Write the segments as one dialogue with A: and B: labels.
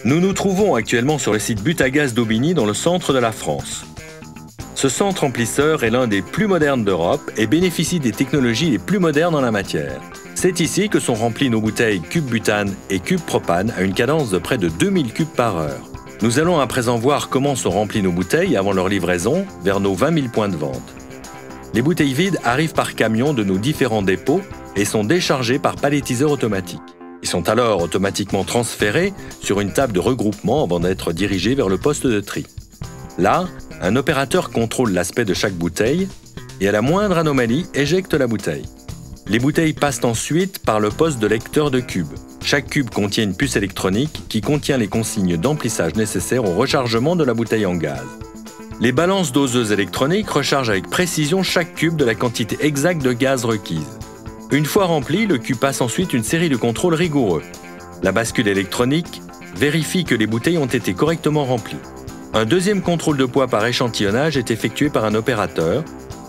A: Nous nous trouvons actuellement sur le site Butagaz d'Aubigny dans le centre de la France. Ce centre remplisseur est l'un des plus modernes d'Europe et bénéficie des technologies les plus modernes en la matière. C'est ici que sont remplies nos bouteilles cube butane et cube propane à une cadence de près de 2000 cubes par heure. Nous allons à présent voir comment sont remplies nos bouteilles avant leur livraison vers nos 20 000 points de vente. Les bouteilles vides arrivent par camion de nos différents dépôts et sont déchargées par palettiseur automatique. Ils sont alors automatiquement transférés sur une table de regroupement avant d'être dirigés vers le poste de tri. Là, un opérateur contrôle l'aspect de chaque bouteille et à la moindre anomalie, éjecte la bouteille. Les bouteilles passent ensuite par le poste de lecteur de cubes. Chaque cube contient une puce électronique qui contient les consignes d'emplissage nécessaires au rechargement de la bouteille en gaz. Les balances doseuses électroniques rechargent avec précision chaque cube de la quantité exacte de gaz requise. Une fois rempli, le cube passe ensuite une série de contrôles rigoureux. La bascule électronique vérifie que les bouteilles ont été correctement remplies. Un deuxième contrôle de poids par échantillonnage est effectué par un opérateur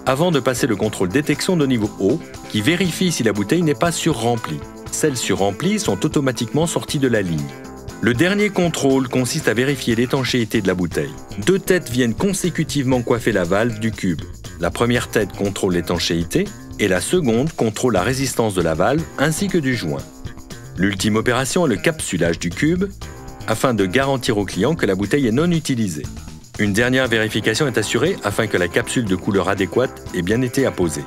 A: avant de passer le contrôle détection de niveau haut qui vérifie si la bouteille n'est pas surremplie. Celles surremplies sont automatiquement sorties de la ligne. Le dernier contrôle consiste à vérifier l'étanchéité de la bouteille. 2 têtes viennent consécutivement coiffer la valve du cube. La première tête contrôle l'étanchéité et la seconde contrôle la résistance de la valve ainsi que du joint. L'ultime opération est le capsulage du cube afin de garantir au client que la bouteille est non utilisée. Une dernière vérification est assurée afin que la capsule de couleur adéquate ait bien été apposée.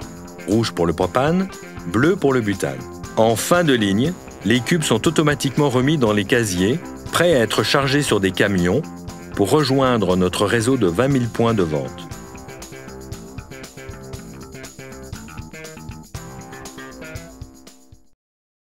A: Rouge pour le propane, bleu pour le butane. En fin de ligne, les cubes sont automatiquement remis dans les casiers, prêts à être chargés sur des camions pour rejoindre notre réseau de 20 000 points de vente.